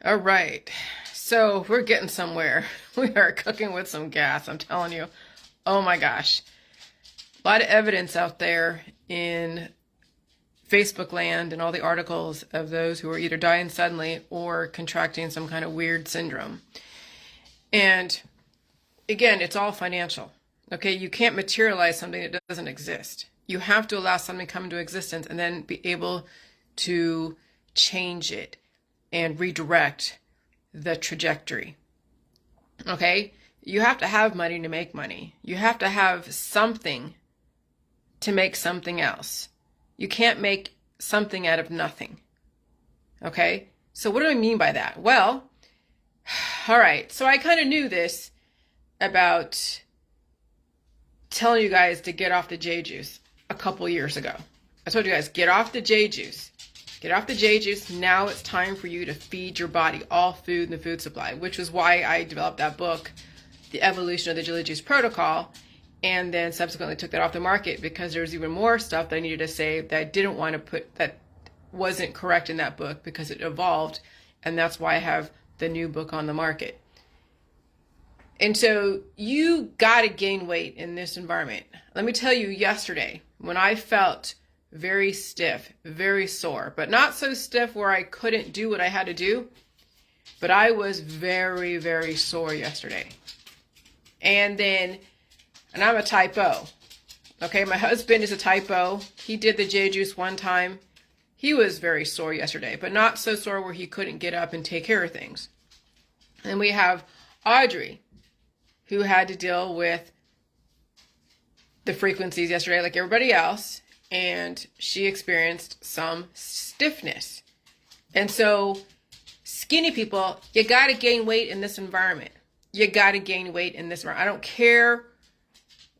All right. So we're getting somewhere. We are cooking with some gas, I'm telling you. Oh my gosh. A lot of evidence out there in Facebook land and all the articles of those who are either dying suddenly or contracting some kind of weird syndrome. And again, it's all financial. Okay, you can't materialize something that doesn't exist. You have to allow something to come into existence and then be able to change it and redirect the trajectory. Okay? You have to have money to make money. You have to have something to make something else. You can't make something out of nothing. Okay? So what do I mean by that? Well, all right. So I kind of knew this about telling you guys to get off the J juice a couple years ago. I told you guys, get off the J juice. Get off the J juice. Now it's time for you to feed your body all food in the food supply, which was why I developed that book, The Evolution of the Jelly Juice Protocol, and then subsequently took that off the market because there was even more stuff that I needed to say that I didn't want to put, that wasn't correct in that book because it evolved, and that's why I have the new book on the market. And so you got to gain weight in this environment. Let me tell you, yesterday, when I felt very stiff, very sore, but not so stiff where I couldn't do what I had to do, but I was very, very sore yesterday. And I'm a type O. Okay, my husband is a type O. He did the J juice one time. He was very sore yesterday, but not so sore where he couldn't get up and take care of things. And we have Audrey, who had to deal with the frequencies yesterday like everybody else, and she experienced some stiffness. And so skinny people, you got to gain weight in this environment. You got to gain weight in this environment. I don't care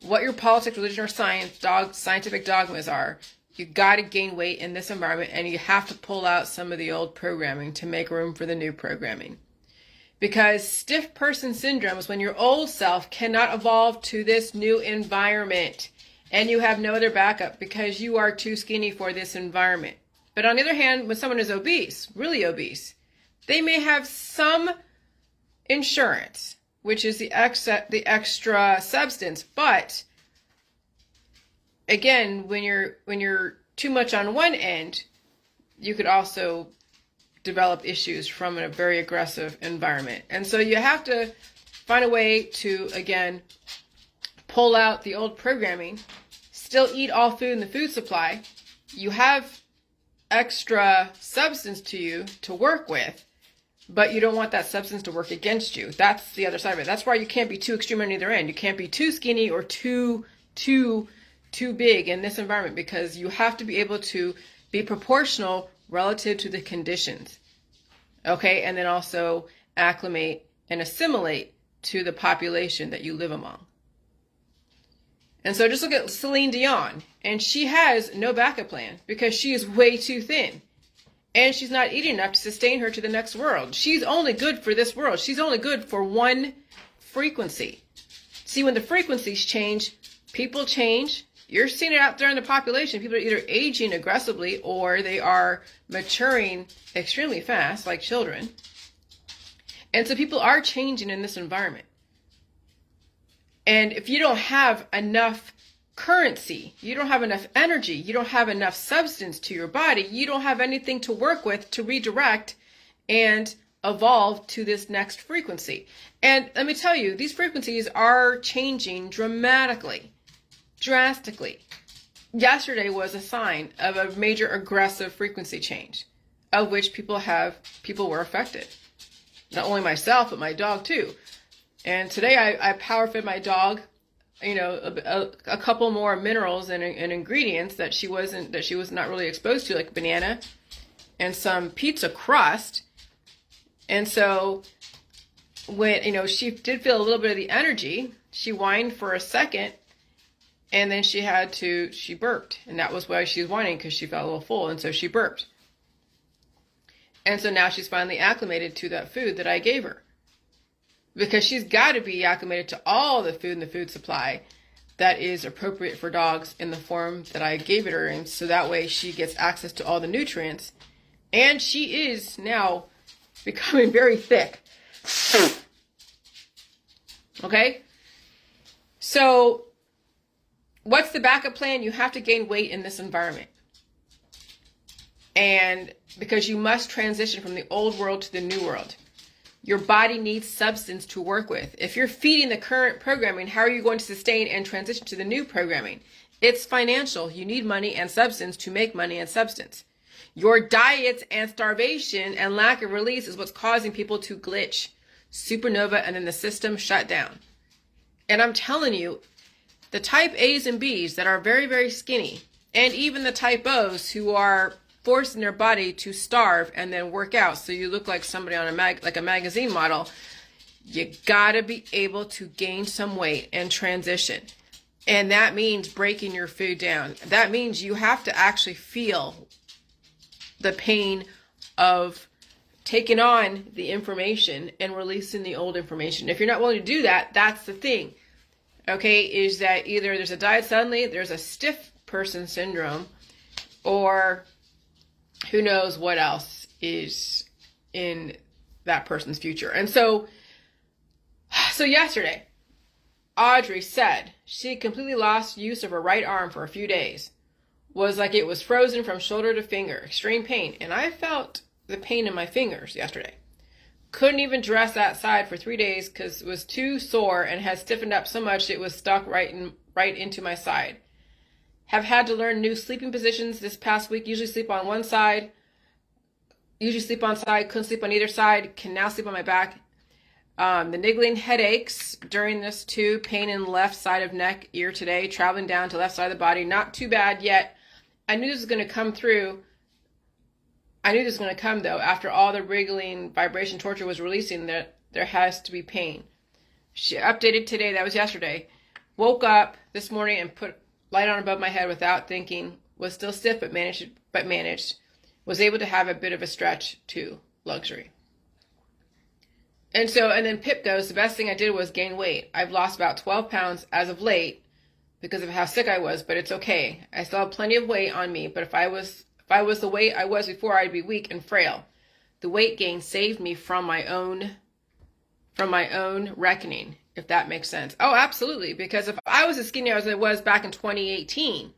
what your politics, religion, or scientific dogmas are. You got to gain weight in this environment, and you have to pull out some of the old programming to make room for the new programming. Because stiff person syndrome is when your old self cannot evolve to this new environment and you have no other backup because you are too skinny for this environment. But on the other hand, when someone is obese, really obese, they may have some insurance, which is the extra substance. But again, when you're too much on one end, you could also develop issues from a very aggressive environment. And so you have to find a way to, again, pull out the old programming, still eat all food in the food supply. You have extra substance to you to work with, but you don't want that substance to work against you. That's the other side of it. That's why you can't be too extreme on either end. You can't be too skinny or too big in this environment because you have to be able to be proportional relative to the conditions. Okay, and then also acclimate and assimilate to the population that you live among. And so just look at Celine Dion, and she has no backup plan because she is way too thin. And she's not eating enough to sustain her to the next world. She's only good for this world. She's only good for one frequency. See, when the frequencies change, people change. You're seeing it out there in the population. People are either aging aggressively or they are maturing extremely fast, like children. And so people are changing in this environment. And if you don't have enough currency, you don't have enough energy, you don't have enough substance to your body, you don't have anything to work with to redirect and evolve to this next frequency. And let me tell you, these frequencies are changing drastically. Yesterday was a sign of a major aggressive frequency change, of which people were affected. Not only myself, but my dog too. And today I power fed my dog, a couple more minerals and ingredients that she was not really exposed to, like banana and some pizza crust. And so when, she did feel a little bit of the energy, she whined for a second. And then she burped. And that was why she was whining, because she felt a little full. And so she burped. And so now she's finally acclimated to that food that I gave her. Because she's got to be acclimated to all the food in the food supply that is appropriate for dogs in the form that I gave it her. And so that way she gets access to all the nutrients. And she is now becoming very thick. Okay? So, what's the backup plan? You have to gain weight in this environment. And because you must transition from the old world to the new world. Your body needs substance to work with. If you're feeding the current programming, how are you going to sustain and transition to the new programming? It's financial. You need money and substance to make money and substance. Your diets and starvation and lack of release is what's causing people to glitch, supernova, and then the system shut down. And I'm telling you, the type A's and B's that are very, very skinny, and even the type O's who are forcing their body to starve and then work out so you look like somebody on like a magazine model, you gotta be able to gain some weight and transition. And that means breaking your food down. That means you have to actually feel the pain of taking on the information and releasing the old information. If you're not willing to do that, that's the thing. Okay, is that either there's a diet suddenly, there's a stiff person syndrome, or who knows what else is in that person's future. And so yesterday, Audrey said she completely lost use of her right arm for a few days. Was like it was frozen from shoulder to finger, extreme pain. And I felt the pain in my fingers yesterday. Couldn't even dress that side for 3 days because it was too sore and had stiffened up so much it was stuck right into my side. Have had to learn new sleeping positions this past week. Usually sleep on one side. Usually sleep on side. Couldn't sleep on either side. Can now sleep on my back. The niggling headaches during this too. Pain in the left side of neck, ear today. Traveling down to left side of the body. Not too bad yet. I knew this was going to come through. I knew this was going to come though. After all the wriggling vibration torture was releasing, that there has to be pain. She updated today. That was yesterday. Woke up this morning and put light on above my head without thinking. Was still stiff, but managed. Was able to have a bit of a stretch to luxury. And then Pip goes, the best thing I did was gain weight. I've lost about 12 pounds as of late because of how sick I was, but it's okay. I still have plenty of weight on me, but if I was the weight I was before, I'd be weak and frail. The weight gain saved me from my own reckoning, if that makes sense. Oh, absolutely. Because if I was as skinny as I was back in 2018,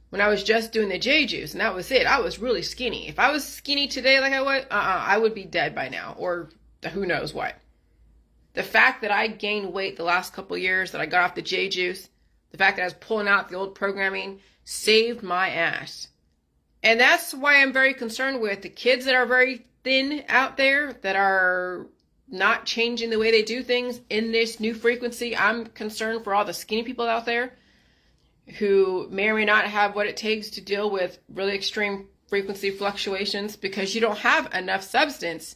when I was just doing the J juice and that was it, I was really skinny. If I was skinny today like I was, I would be dead by now, or who knows what. The fact that I gained weight the last couple of years, that I got off the J juice, the fact that I was pulling out the old programming saved my ass. And that's why I'm very concerned with the kids that are very thin out there, that are not changing the way they do things in this new frequency. I'm concerned for all the skinny people out there who may or may not have what it takes to deal with really extreme frequency fluctuations, because you don't have enough substance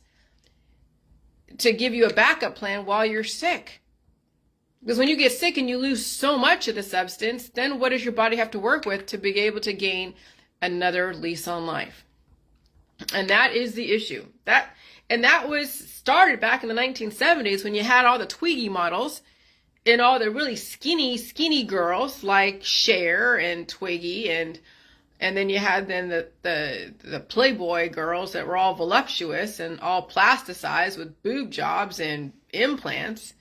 to give you a backup plan while you're sick. Because when you get sick and you lose so much of the substance, then what does your body have to work with to be able to gain another lease on life? And that is the issue. That was started back in the 1970s when you had all the Twiggy models and all the really skinny girls like Cher and Twiggy, and then you had the Playboy girls that were all voluptuous and all plasticized with boob jobs and implants.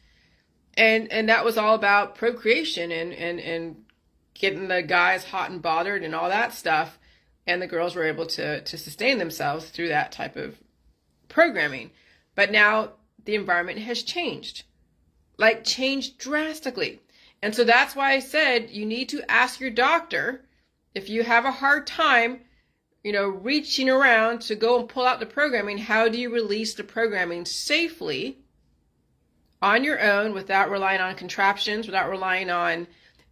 And that was all about procreation and getting the guys hot and bothered and all that stuff. And the girls were able to sustain themselves through that type of programming. But now the environment has changed. Like, changed drastically. And so that's why I said you need to ask your doctor if you have a hard time, reaching around to go and pull out the programming. How do you release the programming safely on your own without relying on contraptions, without relying on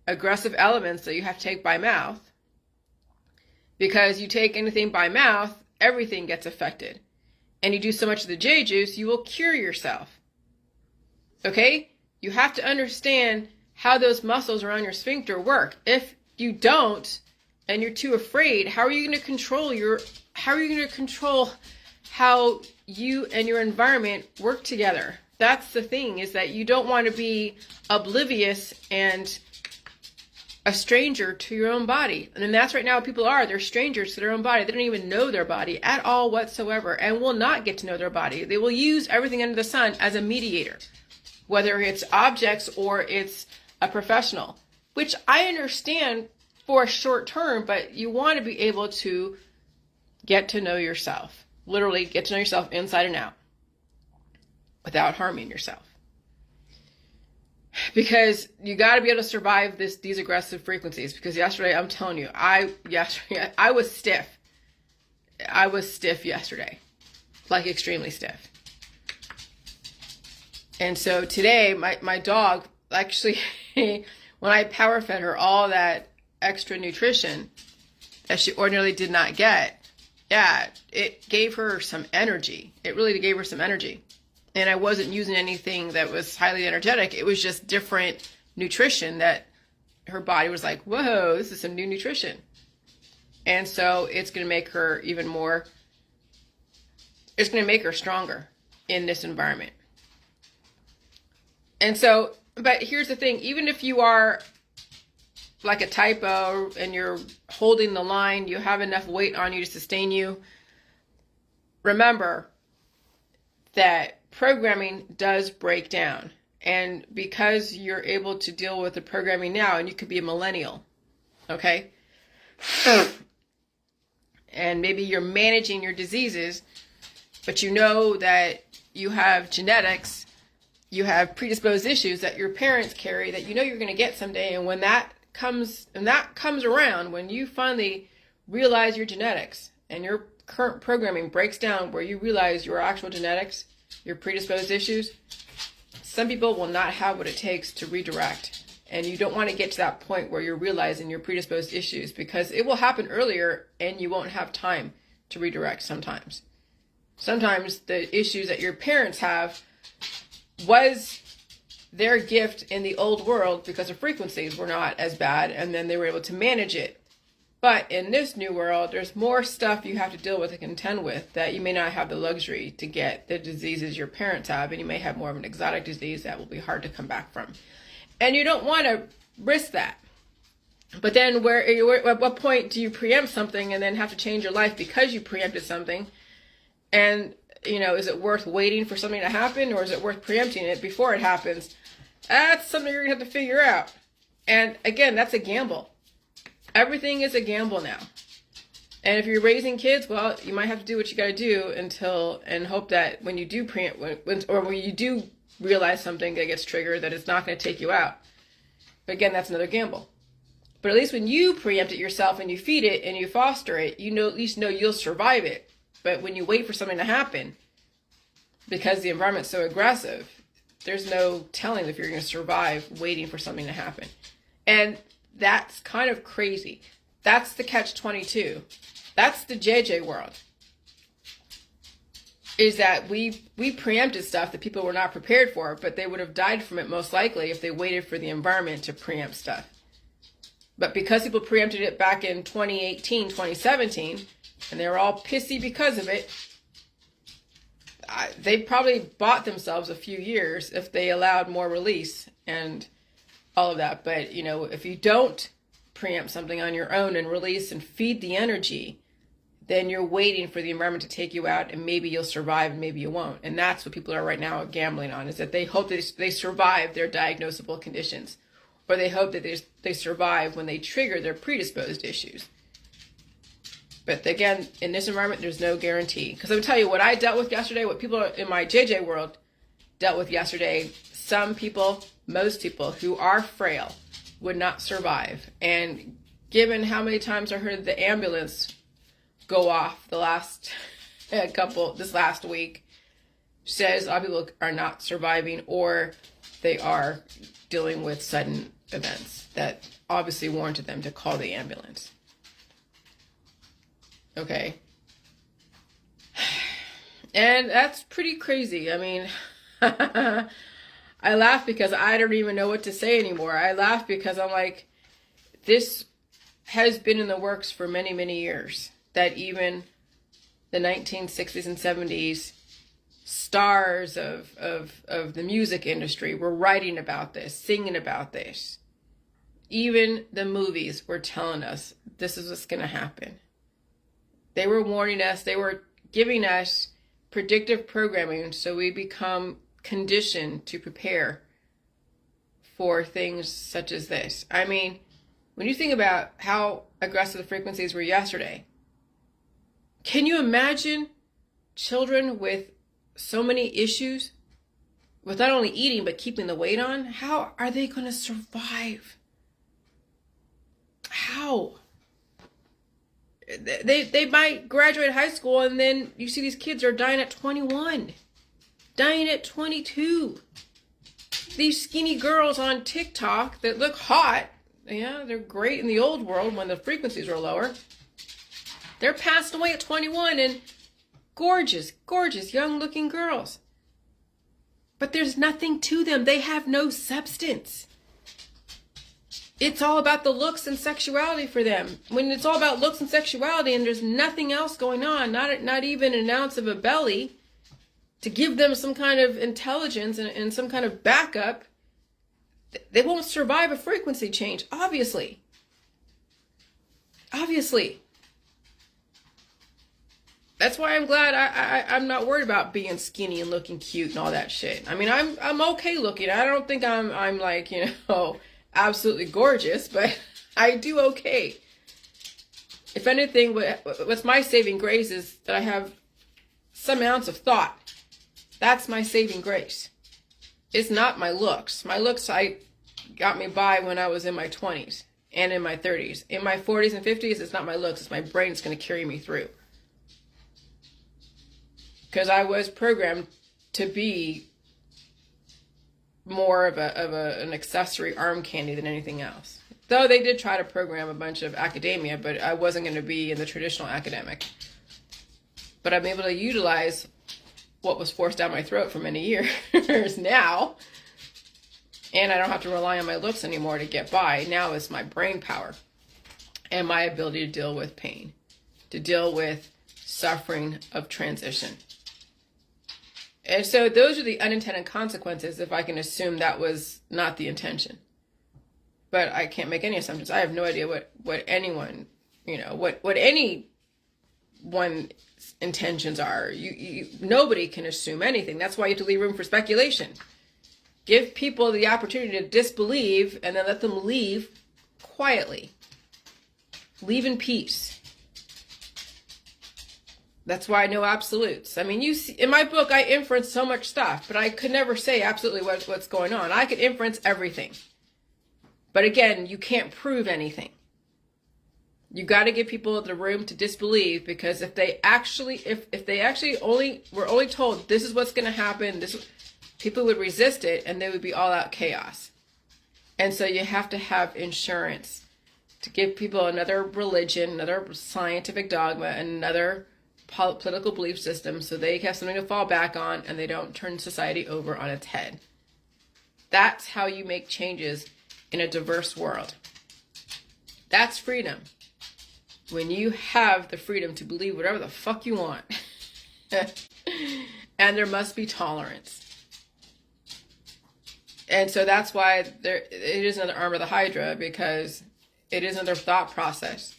aggressive elements that you have to take by mouth? Because you take anything by mouth, everything gets affected. And you do so much of the J juice, you will cure yourself. Okay? You have to understand how those muscles around your sphincter work. If you don't, and you're too afraid, how are you going to control how you and your environment work together? That's the thing, is that you don't want to be oblivious and a stranger to your own body. And then that's right now what people are. They're strangers to their own body. They don't even know their body at all whatsoever and will not get to know their body. They will use everything under the sun as a mediator, whether it's objects or it's a professional, which I understand for a short term, but you want to be able to get to know yourself, literally get to know yourself inside and out without harming yourself. Because you got to be able to survive these aggressive frequencies. Because yesterday, I'm telling you, I was stiff. I was stiff yesterday, like extremely stiff. And so today, my dog, actually, when I power fed her all that extra nutrition that she ordinarily did not get, yeah, it gave her some energy. It really gave her some energy. And I wasn't using anything that was highly energetic. It was just different nutrition that her body was like, whoa, this is some new nutrition. And so it's going to make her even more, it's going to make her stronger in this environment. And so, but here's the thing, even if you are like a typo and you're holding the line, you have enough weight on you to sustain you, remember that programming does break down. And because you're able to deal with the programming now, and you could be a millennial, okay? And maybe you're managing your diseases, but you know that you have genetics, you have predisposed issues that your parents carry that you know you're going to get someday. And when that comes around, when you finally realize your genetics and your current programming breaks down where you realize your actual genetics, your predisposed issues, some people will not have what it takes to redirect. And you don't want to get to that point where you're realizing your predisposed issues, because it will happen earlier and you won't have time to redirect sometimes. Sometimes the issues that your parents have was their gift in the old world because the frequencies were not as bad, and then they were able to manage it. But in this new world, there's more stuff you have to deal with and contend with that you may not have the luxury to get the diseases your parents have, and you may have more of an exotic disease that will be hard to come back from. And you don't want to risk that. But then at what point do you preempt something and then have to change your life because you preempted something? And, is it worth waiting for something to happen, or is it worth preempting it before it happens? That's something you're going to have to figure out. And again, that's a gamble. Everything is a gamble now. And if you're raising kids, well, you might have to do what you got to do and hope that when you do when you do realize something that gets triggered, that it's not going to take you out. But again, that's another gamble. But at least when you preempt it yourself and you feed it and you foster it, at least know you'll survive it. But when you wait for something to happen, because the environment's so aggressive, there's no telling if you're going to survive waiting for something to happen. And that's kind of crazy. That's the catch-22. That's the JJ world. Is that we preempted stuff that people were not prepared for, but they would have died from it most likely if they waited for the environment to preempt stuff. But because people preempted it back in 2018, 2017, and they were all pissy because of it, they probably bought themselves a few years if they allowed more release and all of that. But, if you don't preempt something on your own and release and feed the energy, then you're waiting for the environment to take you out, and maybe you'll survive and maybe you won't. And that's what people are right now gambling on, is that they hope that they survive their diagnosable conditions, or they hope that they survive when they trigger their predisposed issues. But again, in this environment, there's no guarantee. Because I'm going to tell you what I dealt with yesterday, what people in my JJ world dealt with yesterday. Some people, most people who are frail would not survive. And given how many times I heard the ambulance go off this last week, says a lot of people are not surviving, or they are dealing with sudden events that obviously warranted them to call the ambulance. Okay. And that's pretty crazy. I mean, I laugh because I don't even know what to say anymore. I laugh because I'm like, this has been in the works for many, many years. That even the 1960s and 70s stars of the music industry were writing about this, singing about this. even the movies were telling us this is what's going to happen. They were warning us. They were giving us predictive programming so we become conditioned to prepare for things such as this. I mean, when you think about how aggressive the frequencies were yesterday, can you imagine children with so many issues with not only eating but keeping the weight on? How are they going to survive? How? They might graduate high school and then you see these kids are dying at 21, dying at 22. These skinny girls on TikTok that look hot, yeah, they're great in the old world when the frequencies were lower. They're passed away at 21 and gorgeous, gorgeous young looking girls. But there's nothing to them. They have no substance. It's all about the looks and sexuality for them. When it's all about looks and sexuality and there's nothing else going on, not even an ounce of a belly to give them some kind of intelligence and some kind of backup, they won't survive a frequency change, obviously. Obviously. That's why I'm glad I'm not worried about being skinny and looking cute and all that shit. I mean, I'm okay looking. I don't think I'm like, absolutely gorgeous, but I do okay. If anything, what's my saving grace is that I have some ounce of thought. That's my saving grace. It's not my looks. My looks got me by when I was in my 20s and in my 30s. In my 40s and 50s, it's not my looks. It's my brain that's going to carry me through. Because I was programmed to be more of an accessory arm candy than anything else. Though they did try to program a bunch of academia, but I wasn't going to be in the traditional academic. But I'm able to utilize what was forced down my throat for many years now. And I don't have to rely on my looks anymore to get by. Now it's my brain power and my ability to deal with pain, to deal with suffering of transition. And so those are the unintended consequences if I can assume that was not the intention. But I can't make any assumptions. I have no idea what anyone, what anyone's intentions are. Nobody can assume anything. That's why you have to leave room for speculation. Give people the opportunity to disbelieve and then let them leave quietly. Leave in peace. That's why I know absolutes. I mean, you see, in my book, I inference so much stuff, but I could never say absolutely what's going on. I could inference everything. But again, you can't prove anything. You got to give people the room to disbelieve, because if they actually were only told this is what's going to happen, people would resist it and there would be all out chaos. And so you have to have insurance to give people another religion, another scientific dogma, another political belief system, so they have something to fall back on and they don't turn society over on its head. That's how you make changes in a diverse world. That's freedom. When you have the freedom to believe whatever the fuck you want. And there must be tolerance. And so that's why it is another arm of the Hydra, because it is another thought process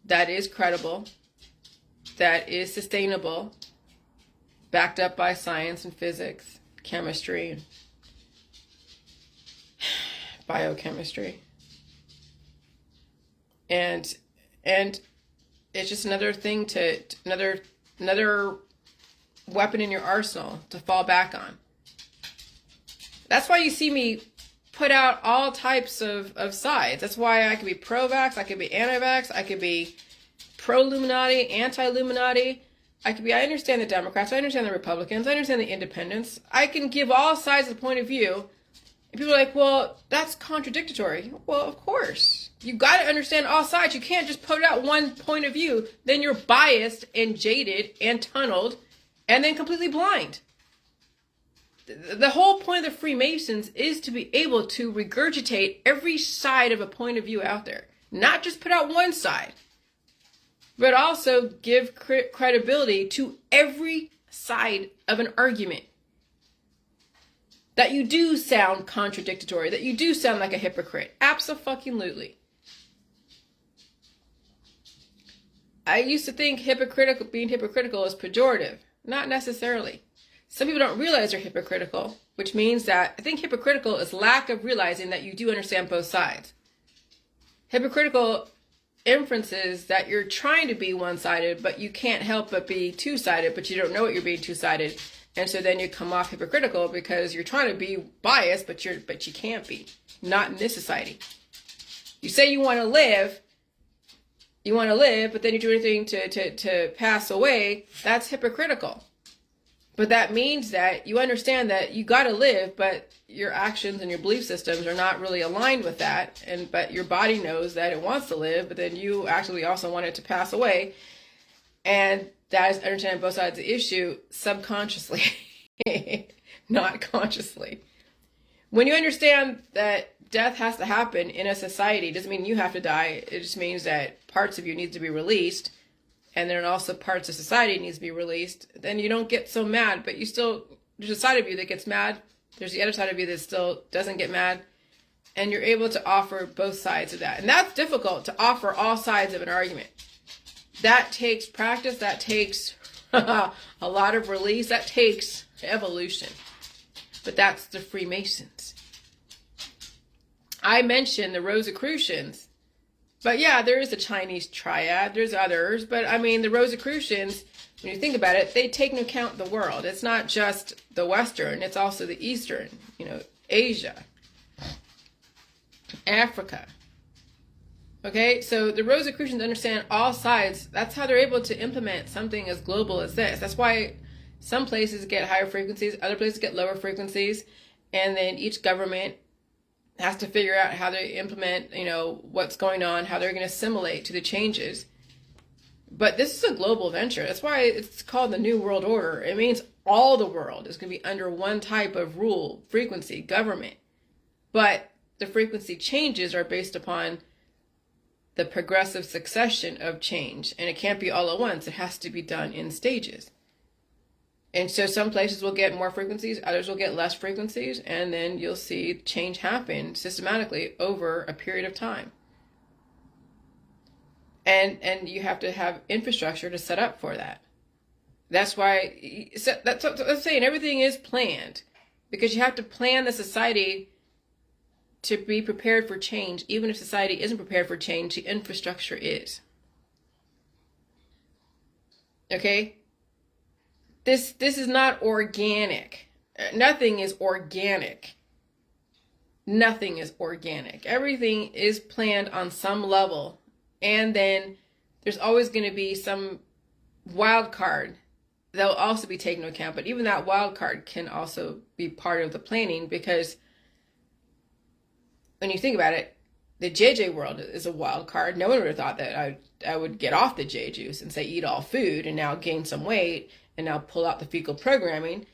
that is credible, that is sustainable, backed up by science and physics, chemistry, biochemistry. And it's just another thing another weapon in your arsenal to fall back on. That's why you see me put out all types of sides. That's why I could be pro-vax, I could be anti-vax, I could be pro-Illuminati, anti-Illuminati. I understand the Democrats, I understand the Republicans, I understand the independents. I can give all sides of the point of view. And people are like, well, that's contradictory. Well, of course. You got to understand all sides. You can't just put out one point of view. Then you're biased and jaded and tunneled and then completely blind. The whole point of the Freemasons is to be able to regurgitate every side of a point of view out there. Not just put out one side, but also give credibility to every side of an argument. that you do sound contradictory, that you do sound like a hypocrite. Abso-fucking-lutely. I used to think being hypocritical is pejorative. Not necessarily. Some people don't realize they're hypocritical, which means that I think hypocritical is lack of realizing that you do understand both sides. Hypocritical inferences that you're trying to be one-sided, but you can't help but be two-sided, but you don't know what you're being two-sided. And so then you come off hypocritical because you're trying to be biased, but you can't be. Not in this society. You say you want to live, but then you do anything to pass away. That's hypocritical. But that means that you understand that you got to live, but your actions and your belief systems are not really aligned with that. But your body knows that it wants to live, but then you actually also want it to pass away. And that is understanding both sides of the issue subconsciously, not consciously. When you understand that death has to happen in a society, it doesn't mean you have to die. It just means that parts of you need to be released. And then also parts of society needs to be released. Then you don't get so mad, but there's a side of you that gets mad. There's the other side of you that still doesn't get mad. And you're able to offer both sides of that. And that's difficult, to offer all sides of an argument. That takes practice. That takes a lot of release. That takes evolution. But that's the Freemasons. I mentioned the Rosicrucians. But yeah, there is a Chinese triad. There's others. But I mean, the Rosicrucians, when you think about it, they take into account the world. It's not just the Western. It's also the Eastern. Asia. Africa. Okay, so the Rosicrucians understand all sides. That's how they're able to implement something as global as this. That's why some places get higher frequencies, other places get lower frequencies. And then each government has to figure out how to implement, what's going on, how they're going to assimilate to the changes. But this is a global venture. That's why it's called the New World Order. It means all the world is going to be under one type of rule, frequency, government. But the frequency changes are based upon the progressive succession of change. And it can't be all at once. It has to be done in stages. And so some places will get more frequencies, others will get less frequencies, and then you'll see change happen systematically over a period of time. And you have to have infrastructure to set up for that. That's why, that's what I'm saying, everything is planned. Because you have to plan the society to be prepared for change. Even if society isn't prepared for change, the infrastructure is. Okay? This is not organic. Nothing is organic. Nothing is organic. Everything is planned on some level. And then there's always going to be some wild card that will also be taken into account. But even that wild card can also be part of the planning, because when you think about it, the JJ world is a wild card. No one would have thought that I would get off the J juice and say eat all food and now gain some weight and now pull out the fecal programming.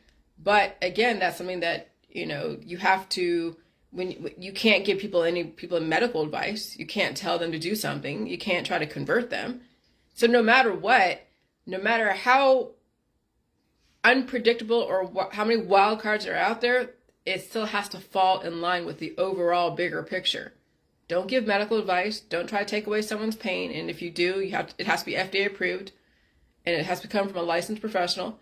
But again, that's something that, you have to, when you can't give people medical advice. You can't tell them to do something. You can't try to convert them. So no matter what, no matter how unpredictable or how many wild cards are out there, it still has to fall in line with the overall bigger picture. Don't give medical advice. Don't try to take away someone's pain. And if you do, it has to be FDA approved. And it has to come from a licensed professional.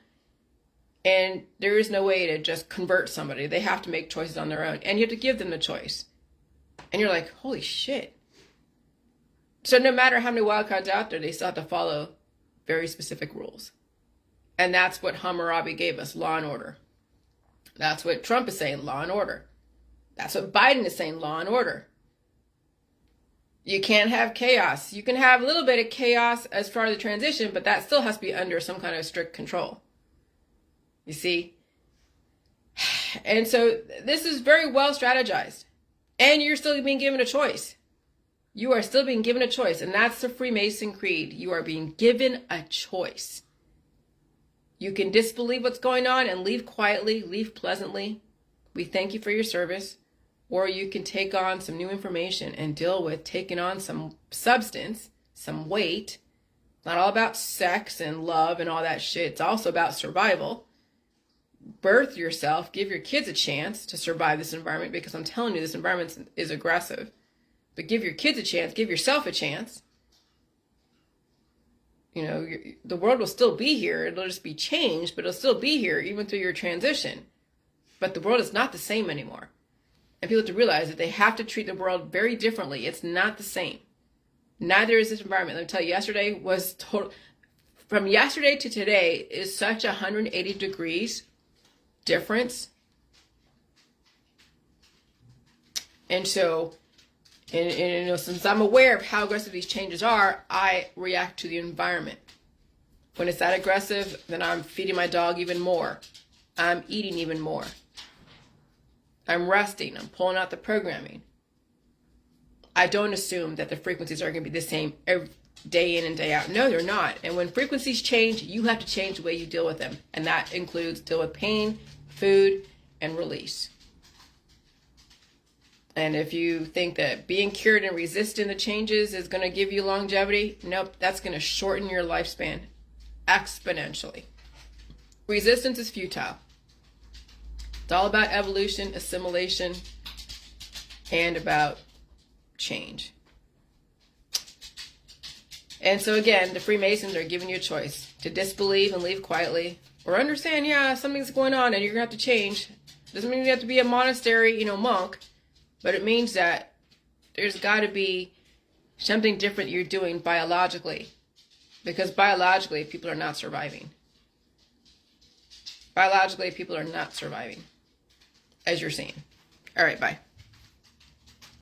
And there is no way to just convert somebody. They have to make choices on their own. And you have to give them the choice. And you're like, holy shit. So no matter how many wild cards out there, they still have to follow very specific rules. And that's what Hammurabi gave us, law and order. That's what Trump is saying, law and order. That's what Biden is saying, law and order. You can't have chaos. You can have a little bit of chaos as far as the transition, but that still has to be under some kind of strict control. You see? And so this is very well strategized. And you're still being given a choice. You are still being given a choice. And that's the Freemason creed. You are being given a choice. You can disbelieve what's going on and leave quietly, leave pleasantly. We thank you for your service. Or you can take on some new information and deal with taking on some substance, some weight. Not all about sex and love and all that shit. It's also about survival. birth yourself, give your kids a chance to survive this environment, because I'm telling you, this environment is aggressive. But give your kids a chance, give yourself a chance. You know, the world will still be here. It'll just be changed, but it'll still be here even through your transition. But the world is not the same anymore. And people have to realize that they have to treat the world very differently. It's not the same. Neither is this environment. Let me tell you, yesterday was total. From yesterday to today is such 180 degrees difference. And so, and you know, since I'm aware of how aggressive these changes are, I react to the environment. When it's that aggressive, then I'm feeding my dog even more. I'm eating even more. I'm resting. I'm pulling out the programming. I don't assume that the frequencies are going to be the same every day in and day out. No, they're not. And when frequencies change, you have to change the way you deal with them. And that includes deal with pain, food, and release. And if you think that being cured and resisting the changes is going to give you longevity, nope, that's going to shorten your lifespan exponentially. Resistance is futile. It's all about evolution, assimilation, and about change. And so again, the Freemasons are giving you a choice to disbelieve and leave quietly, or understand, yeah, something's going on and you're going to have to change. Doesn't mean you have to be a monastery, monk, but it means that there's got to be something different you're doing biologically, because biologically people are not surviving. Biologically people are not surviving, as you're seeing. All right, bye.